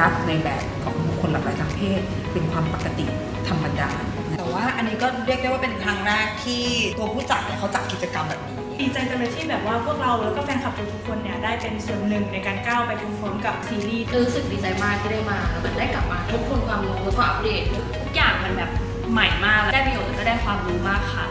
รักในแบบของบุคคลหลากหลายทางเพศเป็นความปกติธรรมดาแต่ว่าอันนี้ก็เรียกได้ว่าเป็นครั้งแรกที่ตัวผู้จัดเนี่ยเขาจัดกิจกรรมแบบนี้ดีใจจังเลยที่แบบว่าพวกเราแล้วก็แฟนคลับทุกคนเนี่ยได้เป็นส่วนหนึ่งในการก้าวไปพร้อมๆกับซีรีส์รู้สึกดีใจมากที่ได้มาเหมือนได้กลับมาทบทวนความรู้แล้วก็อัปเดตทุกอย่างมันแบบใหม่มากได้ประโยชน์แล้วก็ได้ความรู้มากค่ะ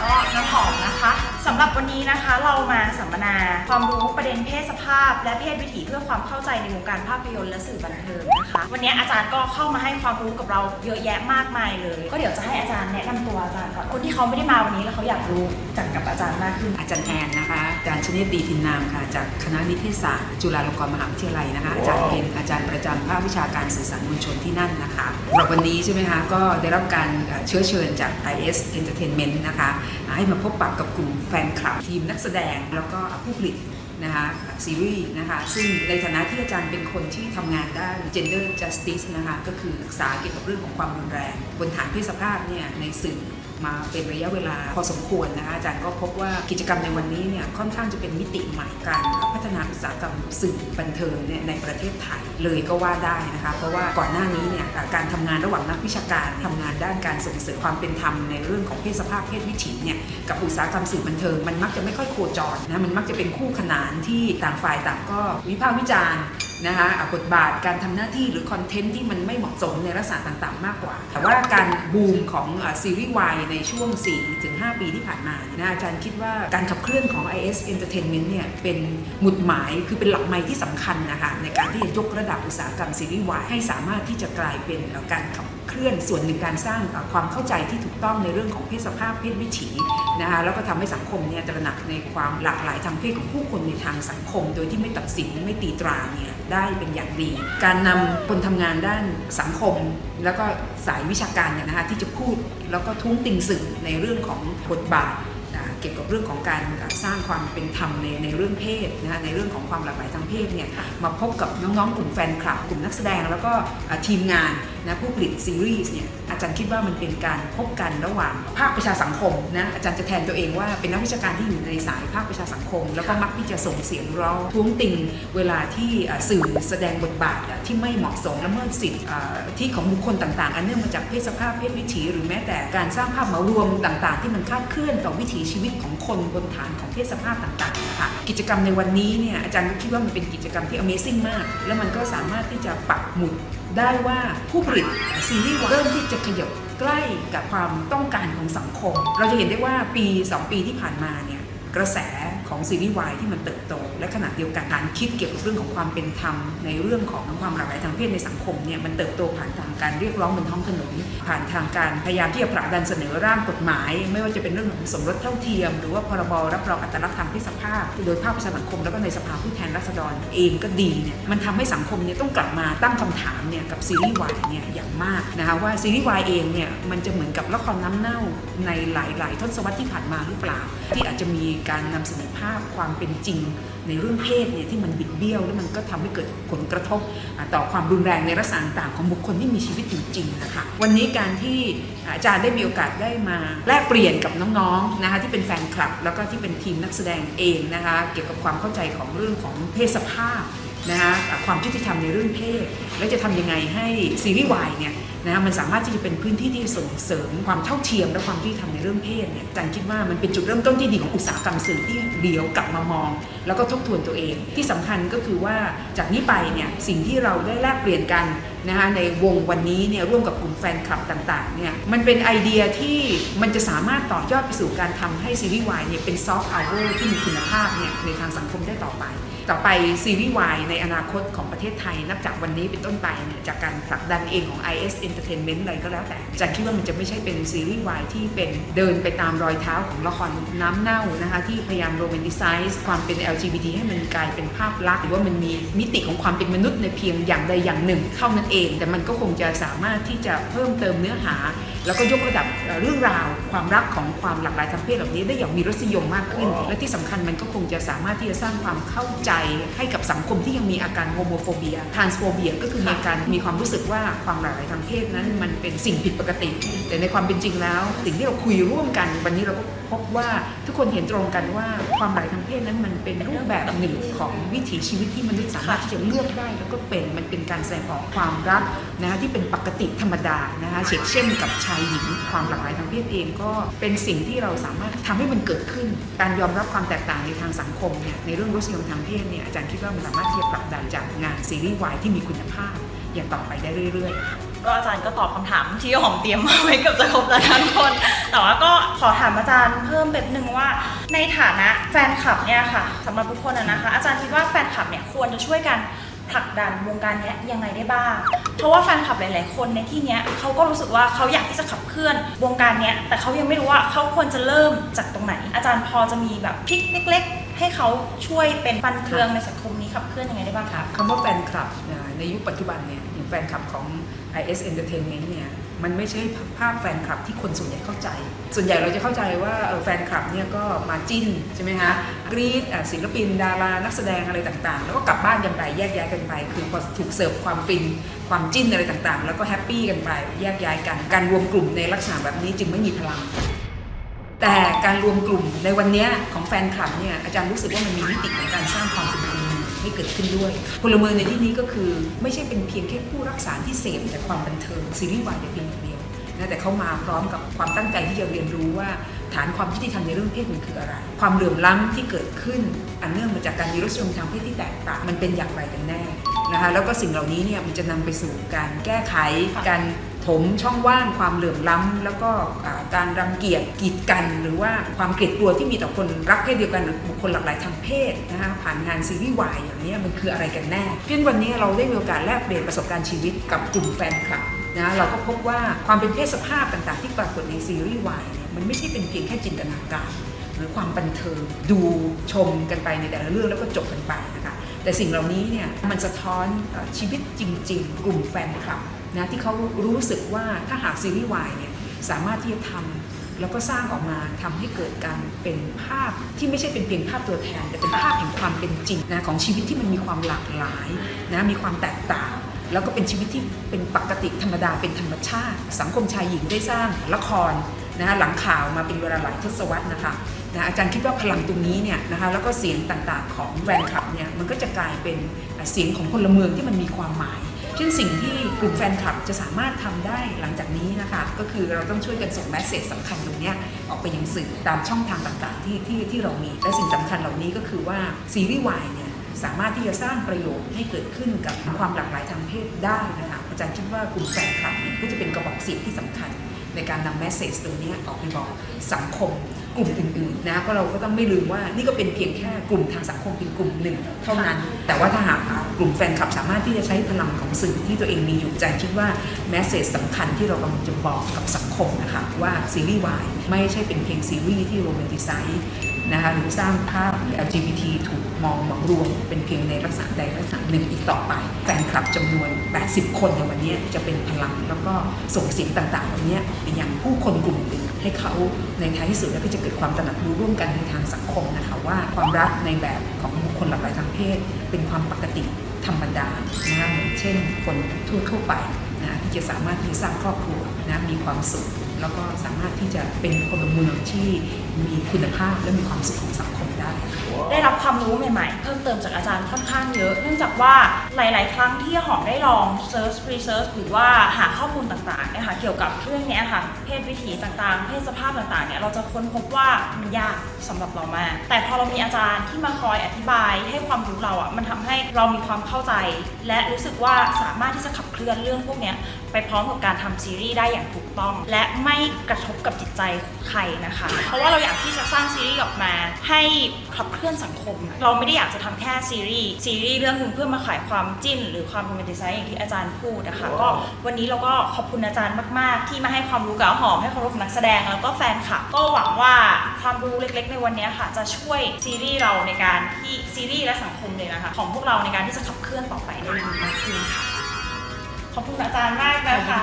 ก็น้ำหอมนะคะสำหรับวันนี้นะคะเรามาสัมมนาความรู้ประเด็นเพศสภาพและเพศวิถีเพื่อความเข้าใจในวงการภาพยนตร์และสื่อบันเทิงนะคะวันนี้อาจารย์ก็เข้ามาให้ความรู้กับเราเยอะแยะมากมายเลยก็เดี๋ยวจะให้อาจารย์แนะนำตัวอาจารย์ก่อนคนที่เขาไม่ได้มาวันนี้แล้วเขาอยากรู้จักกับอาจารย์มากขึ้นอาจารย์แอนนะคะอาจารย์ชนิดดีทินนามค่ะจากคณะนิเทศศาสตร์จุฬาลงกรณ์มหาวิทยาลัยนะคะอาจารย์เป็นอาจารย์ประจำภาควิชาการสื่อสารมวลชนที่นั่นนะคะสำหรับวันนี้ใช่ไหมคะก็ได้รับการเชื้อเชิญจาก IS Entertainment นะคะให้มาพบปะกับกลุ่มแฟนคลับทีมนักแสดงแล้วก็ผู้ผลิตนะคะซีรีส์นะคะซึ่งในฐานะที่อาจารย์เป็นคนที่ทำงานด้าน gender justice นะคะก็คือศึกษาเกี่ยวกับเรื่องของความรุนแรงบนฐานเพศสภาพเนี่ยในสื่อมาเป็นระยะเวลาพอสมควรนะคะอาจารย์ก็พบว่ากิจกรรมในวันนี้เนี่ยค่อนข้างจะเป็นมิติใหม่การพัฒนาอุตสาหกรรมสื่อบันเทิงเนี่ยในประเทศไทยเลยก็ว่าได้นะคะเพราะว่าก่อนหน้านี้เนี่ยการทำงานระหว่างนักวิชาการทำงานด้านการส่งเสริมความเป็นธรรมในเรื่องของเพศสภาพเพศวิถีเนี่ยกับอุตสาหกรรมสื่อบันเทิงมันมักจะไม่ค่อยโคจรนะมันมักจะเป็นคู่ขนานที่ต่างฝ่ายต่างก็วิพากษ์วิจารณ์นะคะบทบาทการทำหน้าที่หรือคอนเทนต์ที่มันไม่เหมาะสมในลักษณะต่างๆมากกว่าแต่ว่าการบูมของซีรีส์วายในช่วง 4-5 ปีที่ผ่านมานะอาจารย์คิดว่าการขับเคลื่อนของ IS Entertainment เนี่ยเป็นหมุดหมายคือเป็นหลักไมล์ที่สำคัญนะคะในการที่จะยกระดับอุตสาหกรรมซีรีส์วายให้สามารถที่จะกลายเป็นการขับเคลื่อนส่วนหนึ่งการสร้างความเข้าใจที่ถูกต้องในเรื่องของเพศสภาพเพศวิถีนะคะแล้วก็ทำให้สังคมเนี่ยตระหนักในความหลากหลายทางเพศของผู้คนในทางสังคมโดยที่ไม่ตัดสินไม่ตีตราเนี่ยได้เป็นอย่างดีการนำคนทำงานด้านสังคมแล้วก็สายวิชาการเนี่ยนะคะที่จะพูดแล้วก็ท้วงติงสื่อในเรื่องของบทบาทเกี่ยวกับเรื่องของการสร้างความเป็นธรรมในเรื่องเพศนะในเรื่องของความหลากหลายทางเพศเนี่ยมาพบกับน้องๆกลุ่มแฟนคลับกลุ่มนักแสดงแล้วก็ทีมงานนะผู้ผลิตซีรีส์เนี่ยอาจารย์คิดว่ามันเป็นการพบกันระหว่างภาคประชาสังคมนะอาจารย์จะแทนตัวเองว่าเป็นนักวิชาการที่อยู่ในสายภาคประชาสังคมแล้วก็มักที่จะส่งเสียงร้องท้วงติงเวลาที่สื่อแสดงบทบาทที่ไม่เหมาะสมละเมิดสิทธิที่ของบุคคลต่างๆอันเนื่องมาจากเพศสภาพเพศวิถีหรือแม้แต่การสร้างภาพเหมารวมต่างๆที่มันคลาดเคลื่อนต่อวิถีชีวิตของคนบนฐานของเพศสภาพต่างๆค่ะกิจกรรมในวันนี้เนี่ยอาจารย์คิดว่ามันเป็นกิจกรรมที่ Amazing มากแล้วมันก็สามารถที่จะปักหมุดได้ว่าผู้ผลิตซีรีส์เริ่มที่จะขยับใกล้กับความต้องการของสังคมเราจะเห็นได้ว่าปี 2 ปีที่ผ่านมาเนี่ยกระแสของซีรีส์วายที่มันเติบโตและขณะเดียวกันการคิดเกี่ยวกับเรื่องของความเป็นธรรมในเรื่องของความหลากหลายทางเพศในสังคมเนี่ยมันเติบโตผ่านทางการเรียกร้องบนท้องถนนผ่านทางการพยายามที่จะผลักดันเสนอร่างกฎหมายไม่ว่าจะเป็นเรื่องของสมรสเท่าเทียมหรือว่าพรบรับรองอัตลักษณ์ทางเพศสภาพโดยภาคประชาสังคมแล้วก็ในสภาผู้แทนราษฎรเองก็ดีเนี่ยมันทำให้สังคมเนี่ยต้องกลับมาตั้งคำถามเนี่ยกับซีรีส์วายเนี่ยอย่างมากนะคะว่าซีรีส์วายเองเนี่ยมันจะเหมือนกับละครน้ำเน่าในหลายๆทศวรรษที่ผ่านมาหรือเปล่าที่อาจจะมีการนำเสนอภาพความเป็นจริงในเรื่องเพศเนี่ยที่มันบิดเบี้ยวแล้วมันก็ทำให้เกิดผลกระทบต่อความรุนแรงในลักษณะต่างของบุคคลที่มีชีวิตอยู่จริงนะคะวันนี้การที่อาจารย์ได้มีโอกาสได้มาแลกเปลี่ยนกับน้องๆนะคะที่เป็นแฟนคลับแล้วก็ที่เป็นทีมนักแสดงเองนะคะเกี่ยวกับความเข้าใจของเรื่องของเพศสภาพนะคะความยุติธรรมในเรื่องเพศและจะทำยังไงให้ซีรีส์วายเนี่ยนะมันสามารถที่จะเป็นพื้นที่ที่ส่งเสริมความเท่าเทียมและความยุติธรรมในเรื่องเพศเนี่ยอาจารย์คิดว่ามันเป็นจุดเริ่มต้นที่ดีของอุตสาหกรรมสื่อที่เลี้ยวกลับมามองแล้วก็ทบทวนตัวเองที่สำคัญก็คือว่าจากนี้ไปเนี่ยสิ่งที่เราได้แลกเปลี่ยนกันนะคะในวงวันนี้เนี่ยร่วมกับกลุ่มแฟนคลับต่างๆเนี่ยมันเป็นไอเดียที่มันจะสามารถต่อยอดไปสู่การทำให้ซีรีส์วายเนี่ยเป็นซอฟต์พาวเวอร์ที่มีคุณภาพเนี่ยในทางสังคมได้ต่อไปซีรีส์วายในอนาคตของประเทศไทยนับจากวันนี้เป็นต้นไปเนี่ยจากการผลักดันเองของ IS Entertainment อะไรก็แล้วแต่อาจารย์คิดว่ามันจะไม่ใช่เป็นซีรีส์วายที่เป็นเดินไปตามรอยเท้าของละครน้ำเน่านะคะที่พยายามโรแมนติไซส์ความเป็น LGBT ให้มันกลายเป็นภาพลักษณ์หรือว่ามันมีมิติของความเป็นมนุษย์ในเพียงอย่างใดอย่างหนึ่งเท่านั้นเองแต่มันก็คงจะสามารถที่จะเพิ่มเติมเนื้อหาแล้วก็ยกระดับเรื่องราว ความรักของความหลากหลายทางเพศเหล่านี้ได้อย่างมีรสนิยมมากขึ้น และที่สำคัญมันก็คงจะสามารถที่จะสร้างความเข้าใจให้กับสังคมที่ยังมีอาการโฮโมโฟเบียทรานส์โฟเบียก็คือมีความรู้สึกว่าความหลากหลายทางเพศนั้นมันเป็นสิ่งผิดปกติแต่ในความเป็นจริงแล้วสิ่งที่เราคุยร่วมกันวันนี้เราก็พบว่าทุกคนเห็นตรงกันว่าความหลากหลายทางเพศนั้นมันเป็นรูปแบบหนึ่งของวิถีชีวิตที่มนุษย์สามารถที่จะเลือกได้แล้วก็มันเป็นการแสดงออกความรักนะคะที่เป็นปกติธรรมดานะคะเช่นกับชายหญิงความหลากหลายทางเพศเองก็เป็นสิ่งที่เราสามารถทำให้มันเกิดขึ้นการยอมรับความแตกต่างในทางสังคมเนี่ยในเรื่องรสนิยมทางเพศเนี่ยอาจารย์คิดว่ามันสามารถที่จะผลักดันจากงานซีรีส์วายที่มีคุณภาพอย่างต่อไปได้เรื่อยๆก็อาจารย์ก็ตอบคำถามที่หอมเตรียมมาไว้เกือบจะครบแล้วทุกคนแต่ว่าก็ขอถามอาจารย์เพิ่มแบบนึงว่าในฐานะแฟนคลับเนี่ยค่ะสำหรับทุกคนนะคะอาจารย์คิดว่าแฟนคลับเนี่ยควรจะช่วยกันผลักดันวงการนี้ยังไงได้บ้างเพราะว่าแฟนคลับหลายๆคนในที่นี้เขาก็รู้สึกว่าเขาอยากที่จะขับเคลื่อนวงการนี้แต่เขายังไม่รู้ว่าเขาควรจะเริ่มจากตรงไหนอาจารย์พอจะมีแบบทริคเล็กๆให้เขาช่วยเป็นฟันเฟืองในสังคมนี้ขับเคลื่อนยังไงได้บ้างคะคำว่าแฟนคลับในยุคปัจจุบันเนี่ยอย่างแฟนคลับของ IS Entertainment เนี่ยมันไม่ใช่ภาพแฟนคลับที่คนส่วนใหญ่เข้าใจส่วนใหญ่เราจะเข้าใจว่าแฟนคลับเนี่ยก็มาจิ้นใช่ไหมคะกรี๊ดศิลปินดารานักแสดงอะไรต่างๆแล้วก็กลับบ้านกันไปแยกย้ายกันไปคือพอถูกเสิร์ฟความฟินความจิ้นอะไรต่างๆแล้วก็แฮปปี้กันไปแยกย้ายกันการรวมกลุ่มในลักษณะแบบนี้จึงไม่มีพลังแต่การรวมกลุ่มในวันนี้ของแฟนคลับเนี่ยอาจารย์รู้สึกว่ามันมีมิติของการสร้างความเป็นพลเมืองให้เกิดขึ้นด้วยพลเมืองในที่นี้ก็คือไม่ใช่เป็นเพียงแค่ผู้รักษาที่เสพแต่ความบันเทิงซีรีส์วายแต่เพียงอย่างเดียวนะแต่เขามาพร้อมกับความตั้งใจที่จะเรียนรู้ว่าฐานความยุติธรรมในเรื่องเพศมันคืออะไรความเหลื่อมล้ำที่เกิดขึ้นอันเนื่องมาจากการมีรสนิยมทางเพศที่แตกต่างมันเป็นอย่างไรกันแน่นะคะแล้วก็สิ่งเหล่านี้เนี่ยมันจะนำไปสู่การแก้ไขการถมช่องว่างความเหลื่อมล้ำแล้วก็การรังเกียจกีดกันหรือว่าความเกลียดกลัวที่มีต่อคนรักเพศเดียวกันหรือบุคคลหลากหลายทางเพศนะคะผ่านงานซีรีส์วายอย่างนี้มันคืออะไรกันแน่เพราะฉะนั้นวันนี้เราได้มีโอกาสแลกเปลี่ยนประสบการณ์ชีวิตกับกลุ่มแฟนคลับนะเราก็พบว่าความเป็นเพศสภาพต่างๆที่ปรากฏในซีรีส์วายเนี่ยมันไม่ใช่เป็นเพียงแค่จินตนาการหรือความบันเทิงดูชมกันไปในแต่ละเรื่องแล้วก็จบกันไปนะคะแต่สิ่งเหล่านี้เนี่ยมันสะท้อนชีวิตจริงๆกลุ่มแฟนคลับนะที่เขารู้สึกว่าถ้าหากซีรีส์วายเนี่ยสามารถที่จะทำแล้วก็สร้างออกมาทำให้เกิดการเป็นภาพที่ไม่ใช่เป็นเพียงภาพตัวแทนแต่เป็นภาพแห่งความเป็นจริงนะของชีวิตที่มันมีความหลากหลายนะมีความแตกต่างแล้วก็เป็นชีวิตที่เป็นปกติธรรมดาเป็นธรรมชาติสังคมชายหญิงได้สร้างละครนะหลังข่าวมาเป็นเวลาหลายทศวรรษนะคะนะอาจารย์คิดว่าพลังตรงนี้เนี่ยนะคะแล้วก็เสียงต่างๆของแฟนคลับเนี่ยมันก็จะกลายเป็นเสียงของพลเมืองที่มันมีความหมายเช่นสิ่งที่กลุ่มแฟนคลับจะสามารถทำได้หลังจากนี้นะคะก็คือเราต้องช่วยกันส่งแมสเสจสำคัญตรงนี้ออกไปยังสื่อตามช่องทางต่างๆที่เรามีและสิ่งสำคัญเหล่านี้ก็คือว่าซีรีส์วายเนี่ยสามารถที่จะสร้างประโยชน์ให้เกิดขึ้นกับความหลากหลายทางเพศได้นะคะอาจารย์คิดว่ากลุ่มแฟนคลับเนี่ยก็จะเป็นกระบอกเสียงที่สำคัญในการนำแมสเสจตรงนี้ออกไปบอกสังคมกลุ่มอื่นๆนะเพราะเราก็ต้องไม่ลืมว่านี่ก็เป็นเพียงแค่กลุ่มทางสังคมเป็นกลุ่มหนึ่งเท่านั้นแต่ว่าถ้าหากกลุ่มแฟนคลับสามารถที่จะใช้พลังของสื่อที่ตัวเองมีอยู่ใจคิดว่าแมสเสจสำคัญที่เรากำลังจะบอกกับสังคมนะคะว่าซีรีส์วายไม่ใช่เป็นเพียงซีรีส์ที่โรแมนติไซส์นะคะหรือสร้างภาพ LGBT ถูกมองเหมารวมเป็นเพียงในลักษณะใดลักษณะหนึ่งอีกต่อไปแฟนคลับจำนวน80คนในวันนี้จะเป็นพลังแล้วก็ส่งเสียงต่างๆเหล่านี้ไปยังผู้คนกลุ่มอื่นให้เขาในท้ายที่สุดแล้วก็จะเกิดความตระหนักรู้ร่วมกันในทางสังคมนะคะว่าความรักในแบบของบุคคลหลากหลายทางเพศเป็นความปกติธรรมดานะเหมือนเช่นคนทั่วไปนะที่จะสามารถที่จะสร้างครอบครัวนะมีความสุขแล้วก็สามารถที่จะเป็นพลเมืองที่มีคุณภาพและมีความสุขของสังคมได้ได้รับความรู้ใหม่ๆเพิ่มเติมจากอาจารย์ค่อนข้างเยอะเนื่องจากว่าหลายๆครั้งที่หอมได้ลองเซิร์ชรีเสิร์ชหรือว่าหาข้อมูลต่างๆนะคะเกี่ยวกับเรื่องนี้ค่ะเพศวิถีต่างๆเพศสภาพต่างๆเนี่ยเราจะค้นพบว่ามันยากสำหรับเรามากแต่พอเรามีอาจารย์ที่มาคอยอธิบายให้ความรู้เรามันทำให้เรามีความเข้าใจและรู้สึกว่าสามารถที่จะขับเคลื่อนเรื่องพวกนี้ไปพร้อมกับการทำซีรีส์ได้อย่างถูกต้องและไม่กระทบกับจิตใจใครนะคะเพราะว่าเราอยากที่จะสร้างซีรีส์ออกมาให้ขับเคลื่อนสังคมเราไม่ได้อยากจะทำแค่ซีรีส์เรื่องนึงเพื่อมาขายความจิ้นหรือความโรแมนติไซส์อย่างที่อาจารย์พูดนะคะก็วันนี้เราก็ขอบคุณอาจารย์มากๆที่มาให้ความรู้กับหอมให้ความรู้กับนักแสดงแล้วก็แฟนคลับก็หวังว่าความรู้เล็กๆในวันนี้ค่ะจะช่วยซีรีส์เราในการที่ซีรีส์และสังคมเลยนะคะของพวกเราในการที่จะขับเคลื่อนต่อไปได้ดีมากขึ้นค่ะขอบคุณอาจารย์มากนะคะ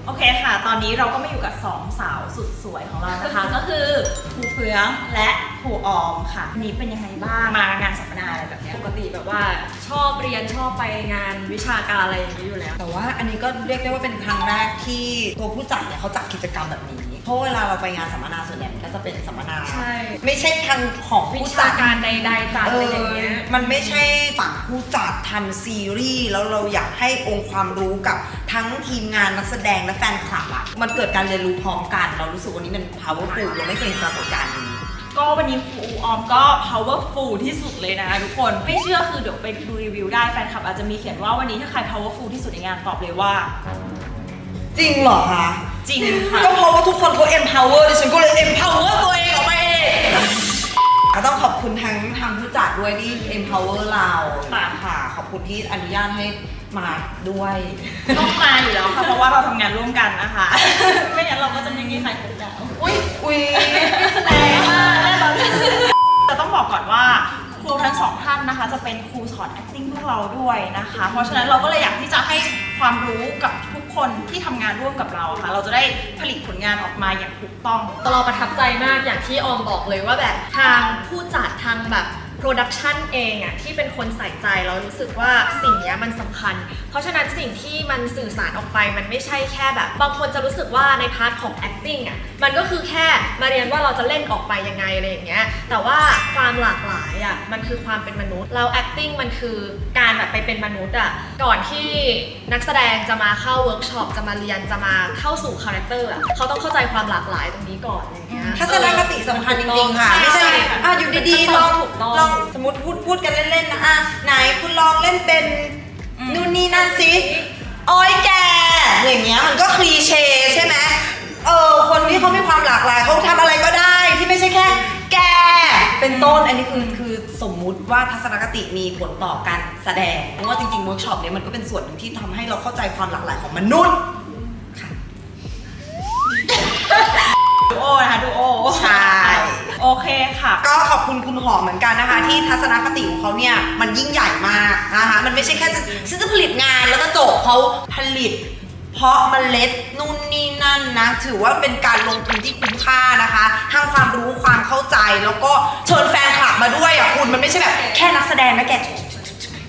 โอเคค่ะ ตอนนี้เราก็มาอยู่กับสองสาวสุดสวยของเรานะคะ ก็คือครูเฟืองและครูออมค่ะวันนี้เป็นยังไงบ้างมางานสัมมนาอะไรแบบเนี้ย ปกติแบบว่าชอบเรียนชอบไปงานวิชาการอะไรอย่างนี้อยู่แล้ว แต่ว่าอันนี้ก็เรียกได้ว่าเป็นครั้งแรกที่ตัวผู้จัดเนี่ยเขาจัดกิจกรรมแบบนี้ เพราะเวลาเราไปงานสัมมนาส่วนใหญ่มันก็จะเป็นสัมมนา ใช่ ไม่ใช่ทางของ วิ ผู้ ชา จัด การใดๆจัดอะไรอย่างเงี้ย มันไม่ใช่ฝั่งผู้จัดทำซีรีส์แล้วเราอยากให้องค์ความรู้กับทั้งทีมงานนักแสดงและแฟนคลับอะมันเกิดการเรียนรู้พร้อมกัน เรารู้สึกวันนี้มัน powerful เราไม่เคยเห็นปรากฏการณ์นี้ ก็วันนี้ครูออมก็ powerful ที่สุดเลยนะทุกคนไม่เชื่อคือเดี๋ยวไปดูรีวิวได้แฟนคลับอาจจะมีเขียนว่าวันนี้ถ้าใคร powerful ที่สุดในงานตอบเลยว่า จริงเหรอคะ จริงค่ะ ก็เพราะว่าทุกคนเขา empower ดิฉันก็เลย empower ตัวเองออกมาเองก็ต้องขอบคุณทั้งทางผู้จัดด้วยที่ empower เราค่ะ ขอบคุณที่อนุญาตให้มาด้วย ต้องมาอยู่แล้วค่ะเพราะว่าเราทำงานร่วมกันนะคะ ไม่งั้นเราก็จะไม่มีใครคบแล้ว อุ้ย แรงมากแน่นอนแต่ต้องบอกก่อนว่าครูทั้งสองท่านนะคะ จะเป็นครูสอน acting พวกเราด้วยนะคะ เพราะฉะนั้นเราก็เลยอยากที่จะให้ความรู้กับทุกคนที่ทำงานร่วมกับเราค่ะ เราจะได้ผลิตผลงานออกมาอย่างถูกต้อง เราประทับใจมากอย่างที่ออมบอกเลยว่าแบบทางผู้จัดทางแบบโปรดักชันเองอะที่เป็นคนใส่ใจเรารู้สึกว่าสิ่งเนี้ยมันสำคัญ เพราะฉะนั้นสิ่งที่มันสื่อสารออกไปมันไม่ใช่แค่แบบบางคนจะรู้สึกว่าในพาร์ทของ acting อะมันก็คือแค่มาเรียนว่าเราจะเล่นออกไปยังไงอะไรอย่างเงี้ยแต่ว่าความหลากหลายอะมันคือความเป็นมนุษย์เรา acting มันคือการแบบไปเป็นมนุษย์อะก่อนที่นักแสดงจะมาเข้าเวิร์กช็อปจะมาเรียนจะมาเข้าสู่คาแรคเตอร์อะเขาต้องเข้าใจความหลากหลายตรงนี้ก่อนอะไรอย่างเงี้ย ทัศนคติสำคัญจริงๆค่ะ ไม่ใช่อยู่ดีๆลอง ถูกต้อง ลองสมมติพูดกันเล่นๆนะไหนคุณลองเล่นเป็นนู่นนี่นั่นสิโอ้ยแกอย่างเงี้ยมันก็คลีเช่ใช่ไหมคนที่เขามีความหลากหลายเขาทำอะไรก็ได้ที่ไม่ใช่แค่แกเป็นต้นอันนี้คือสมมุติว่าทัศนคติมีผลต่อการแสดงเพราะว่าจริงๆเวิร์กช็อปเนี่ยมันก็เป็นส่วนหนึ่งที่ทำให้เราเข้าใจความหลากหลายของมนุษย์ ดูโอนะคะดูโอ ใช่ โอเคค่ะ ก็ขอบคุณคุณหอมเหมือนกันนะคะ ที่ทัศนคติของเขาเนี่ยมันยิ่งใหญ่มากนะคะมันไม่ใช่แค่ฉันจะผลิตงานแล้วก็จบเขาผลิต เพราะเมล็ดนู่นนี่นั่นนะถือว่าเป็นการลงทุนที่คุ้มค่านะคะทั้งความรู้ความเข้าใจแล้วก็เชิญแฟนคลับมาด้วยอ่ะคุณมันไม่ใช่แบบแค่นักแสดงนะแก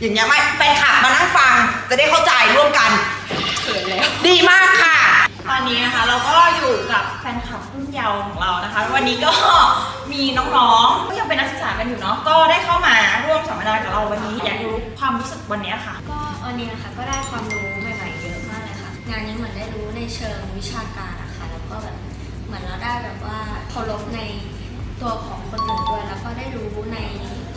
อย่างเงี้ยไม่แฟนคลับมานั่งฟังจะได้เข้าใจร่วมกันเขินแล้วดีมากค่ะ ตอนนี้นะคะเราก็อยู่กับแฟนคลับรุ่นเยาว์ของเรานะคะ วันนี้ก็มีน้องๆก็ยังเป็นนักศึกษากันอยู่เนาะก็ได้เข้ามาร่วมสัมมนากับเราวันนี้อยากรู้ความรู้สึกวันนี้ค่ะ ก็วันนี้นะคะก็ได้ความรู้ใหม่ๆเยอะมากเลยค่ะ งานนี้เหมือนได้รู้ในเชิงวิชาการนะคะแล้วก็แบบเหมือนเราได้แบบว่าเคารพในตัวของคนอื่นด้วย แล้วก็ได้รู้ใน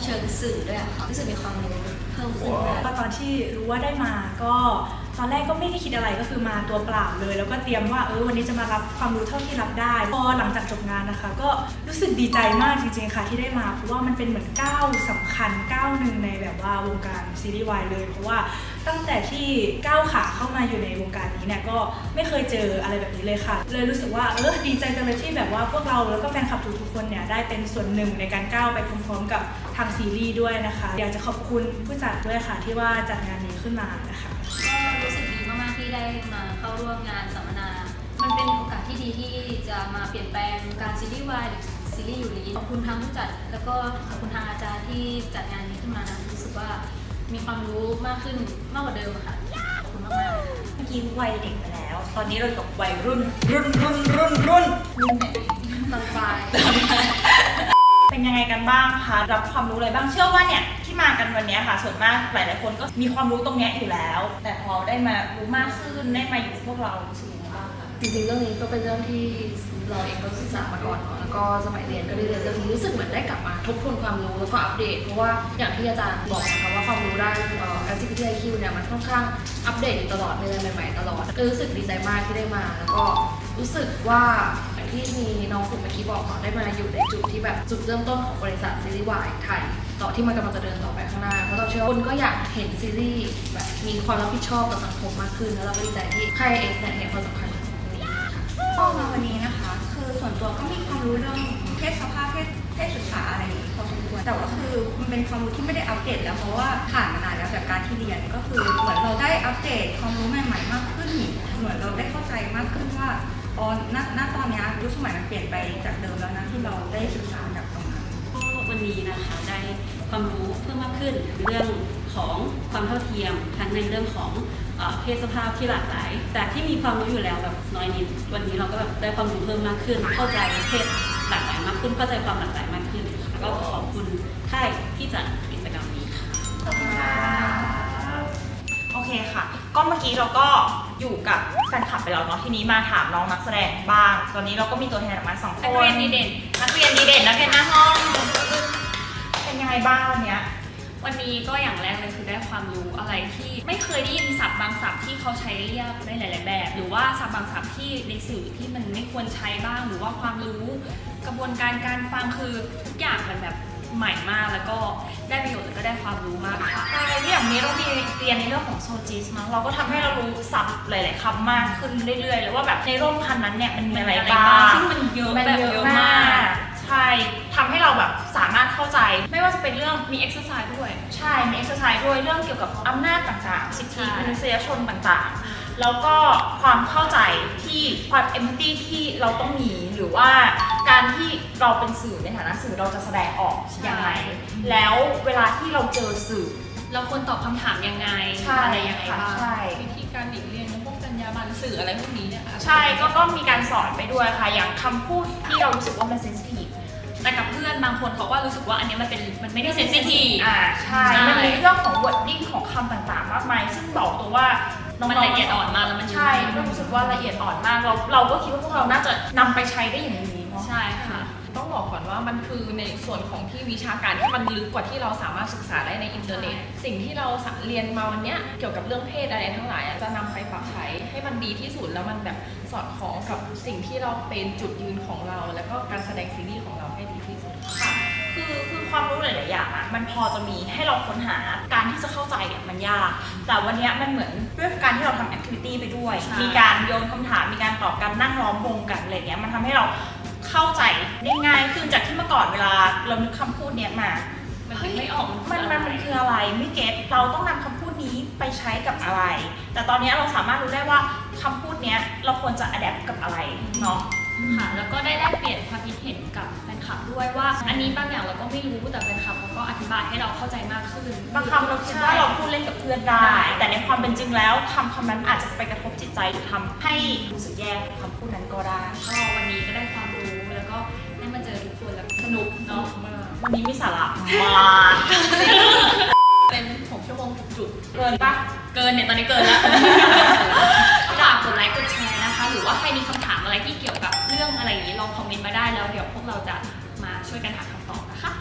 เชิงสื่อด้วยอะค่ะรู้สึกมีความรู้เพิ่มขึ้นด้วย ตอนที่รู้ว่าได้มาก็ตอนแรกก็ไม่ได้คิดอะไรก็คือมาตัวเปล่าเลย แล้วก็เตรียมว่าวันนี้จะมารับความรู้เท่าที่รับได้พอหลังจากจบงานนะคะ ก็รู้สึกดีใจมากจริงๆค่ะที่ได้มาเพราะว่ามันเป็นเหมือนก้าวสำคัญก้าวหนึ่งในแบบว่าวงการซีรีส์วายเลยเพราะว่าตั้งแต่ที่ก้าวขาเข้ามาอยู่ในวงการนี้เนี่ยก็ไม่เคยเจออะไรแบบนี้เลยค่ะเลยรู้สึกว่าดีใจจังเลยที่แบบว่าพวกเราแล้วก็แฟนคลับทุกๆคนเนี่ยได้เป็นส่วนหนึ่งในการก้าวไปพร้อมๆกับทางซีรีส์ด้วยนะคะอยากจะขอบคุณผู้จัดด้วยค่ะที่ว่าจัดงานนี้ขึ้นมานะคะ ก็รู้สึกดีมากๆที่ได้มาเข้าร่วมงานสัมมนา มันเป็นโอกาสที่ดีที่จะมาเปลี่ยนแปลงวงการซีรีส์วายหรือซีรีส์ยูริขอบคุณทางผู้จัดแล้วก็ขอบคุณทางอาจารย์ที่จัดงานนี้ขึ้นมานะรู้สึกว่ามีความรู้มากขึ้นมากกว่าเดิมค่ะขอบคุณมากๆ เมื่อกี้วัยเด็กไปแล้ว ตอนนี้เราอยู่กับวัยรุ่น ตอนปลาย เป็นยังไงกันบ้างคะรับความรู้อะไรบ้างเชื่อว่าเนี่ยที่มากันวันนี้ค่ะ ส่วนมากหลายๆคนก็มีความรู้ตรงเนี้ยอยู่แล้ว แต่พอได้มารู้มากขึ้นได้มาอยู่กับพวกเรารู้สึกยังไงบ้างคะ จริงๆเรื่องนี้ก็เป็นเรื่องที่เราเองก็ศึกษามาก่อนเนาะแล้วก็สมัยเรียนก็ได้เรียนเรื่องนี้รู้สึกเหมือนได้กลับมาทบทวนความรู้แล้วก็อัปเดตเพราะว่าอย่างที่อาจารย์บอกนะคะว่าความรู้ด้าน LGBTIQ เนี่ยมันค่อนข้างอัปเดตอยู่ตลอดมีอะไรใหม่ๆตลอดก็รู้สึกดีใจมากที่ได้มาแล้วก็รู้สึกว่าอย่างที่มีน้องกลุ่มเมื่อกี้บอกเนาะได้มาอยู่ในจุดที่แบบจุดเริ่มต้นของบริษัทซีรีส์วายไทยต่อที่มันกำลังจะเดินต่อไปข้างหน้าเพราะเราเชื่อว่าคนก็อยากเห็นซีรีส์แบบมีความรับผิดชอบต่อสังคมมากขึ้นแล้วเราก็ดีใจที่ค่ายเอสเนี่ยเห็นความสำคัญของตรงนี้ค่ะ ก็มาวันนี้นะคะ คือส่วนตัวก็มีความรู้เรื่องเพศสภาพเพศศึกษาอะไรพอสมควร แต่ว่าคือมันเป็นความรู้ที่ไม่ได้อัปเดตแล้วเพราะว่าผ่านมานานแล้วจากการที่เรียนก็คือเหมือนเราได้อัปเดตความรู้ใหม่ๆมากขึ้นเหมือนเราได้เข้าใจมากขึ้นว่าอ๋อณตอนนี้ยุคสมัยมันเปลี่ยนไปจากเดิมแล้วนะที่เราได้ศึกษาจากตรงนั้น วันนี้นะคะได้ความรู้เพิ่มมากขึ้นเรื่องของความเท่าเทียมทั้งในเรื่องของเพศสภาพที่หลากหลายแต่ที่มีความรู้อยู่แล้วแบบน้อยนิดวันนี้เราก็แบบได้ความรู้เพิ่มมากขึ้น เข้าใจเพศหลากหลายมากขึ้นเข้าใจความหลากหลายมากขึ้นแล้วก็ขอบคุณค่ายที่จัดกิจกรรมนี้ค่ะ ขอบคุณค่ะโอเคค่ะ ก็เมื่อกี้เราก็อยู่กับแฟนคลับไปแล้วเนาะทีนี้มาถามน้องนักแสดงบ้าง ตอนนี้เราก็มีตัวแทนออกมา2 คน นักเรียนดีเด่น นักเรียนดีเด่นนักเรียนหน้าห้องเป็นยังไงบ้างวันเนี้ย วันนี้ก็อย่างแรกเลยคือได้ความรู้อะไรที่ไม่เคยได้ยินศัพท์บางศัพท์ที่เขาใช้เรียกในหลาย ๆ แบบ หรือว่าศัพท์บางศัพท์ที่ในสื่อที่มันไม่ควรใช้บ้าง หรือว่าความรู้กระบวนการการฟังคือทุกอย่างมันแบบใหม่มากแล้วก็ได้ประโยชน์แล้วก็ได้ความรู้มากค่ะ ใช่ที่อย่างนี้เรามีเรียนในเรื่องของโซจิสมั้งเราก็ทำให้เรารู้ศัพท์หลาย ๆคำมากขึ้นเรื่อย ๆ แล้วว่าแบบในร่มคันนั้นเนี่ยมันมีอะไรบ้าง ซึ่งมันเยอะแบบเยอะมาก ใช่ทำให้เราแบบสามารถเข้าใจ ไม่ว่าจะเป็นเรื่อง มีเอ็กซ์ไซส์ด้วย ใช่มีเอ็กซ์ไซส์ด้วยเรื่องเกี่ยวกับอำนาจต่างๆ สิทธิมนุษยชนต่างๆ แล้วก็ความเข้าใจที่ความเอมพัตตีที่เราต้องมีหรือว่าการที่เราเป็นสื่อในฐานะสื่อเราจะแสดงออกยังไงแล้วเวลาที่เราเจอสื่อ เราควรตอบคำถามยังไง ใช่ อะไรยังไง ค่ะ บ้าง ใช่ วิธีการหลีกเลี่ยงพวกจรรยาบรรณสื่ออะไรพวกนี้เนี่ยค่ะ ใช่ก็มีการสอนไปด้วยค่ะ อย่างคำพูดที่เรารู้สึกว่ามันเซนซิทีฟ แต่กับเพื่อนบางคนเขาก็รู้สึกว่าอันนี้มันไม่ได้เซนซิทีฟ ใช่มันมีเรื่องของ wording ของคำต่างๆ มากมาย ซึ่งบอกตัวว่าน้องๆ มันละเอียดอ่อนมากแล้วมัน ใช่ก็รู้สึกว่าละเอียดอ่อนมาก เราก็คิดว่าพวกเราน่าจะนำไปใช้ได้อย่างดีเนาะ ใช่ค่ะ ต้องบอกก่อนว่ามันคือในส่วนของที่วิชาการที่มันลึกกว่าที่เราสามารถศึกษาได้ในอินเทอร์เน็ต สิ่งที่เราเรียนมาวันเนี้ยเกี่ยวกับเรื่องเพศอะไรทั้งหลายอะจะนำไปปรับใช้ให้มันดีที่สุดแล้วมันแบบสอดคล้องกับสิ่งที่เราเป็นจุดยืนของเรา แล้วก็การแสดงซีรีส์ของเราให้ดีที่สุด ค่ะคือความรู้หลายๆอย่างอะมันพอจะมีให้เราค้นหาการที่จะเข้าใจเนี่ยมันยาก แต่วันเนี้ยมันเหมือนด้วยการที่เราทำแอคทิวิตี้ไปด้วย ใช่ มีการโยนคำถามมีการตอบกันนั่งล้อมวงกันอะไรเงี้ยมันทำให้เราเข้าใจได้ง่ายขึ้นจากที่เมื่อก่อนเวลาเรานึกคำพูดเนี้ยมา มันไม่ออก มันคืออะไรไม่เก็ตเราต้องนำคำพูดนี้ไปใช้กับอะไร แต่ตอนนี้เราสามารถรู้ได้ว่าคำพูดเนี้ยเราควรจะอัดแอปกับอะไรเนาะ ค่ะ แล้วก็ได้เปลี่ยนความคิดเห็นกับแฟนคลับด้วยว่า อันนี้บางอย่างเราก็ไม่รู้แต่แฟนคลับเขาก็อธิบายให้เราเข้าใจมากขึ้น บางคำเราคิดว่าเราพูดเล่นกับเพื่อนได้ แต่ในความเป็นจริงแล้วคำนั้นอาจจะไปกระทบจิตใจหรือทำให้รู้สึกแย่กับคำพูดนั้นก็ได้ ก็วันนี้ก็ได้ความรู้แล้วก็ได้มาเจอทุกคนแล้วสนุกเนาะ วันนี้มีสาระมาก เป็น6 ชั่วโมงจุก เกินปะ เกินเนี่ยตอนนี้เกินแล้ว ฝากกดไลค์กดแชร์นะคะ หรือว่าใครมีคำถามอะไรที่เกี่ยวกับเรื่องอะไรอย่างนี้ลองคอมเมนต์มาได้แล้วเดี๋ยวพวกเราจะมาช่วยกันหาคำตอบนะคะ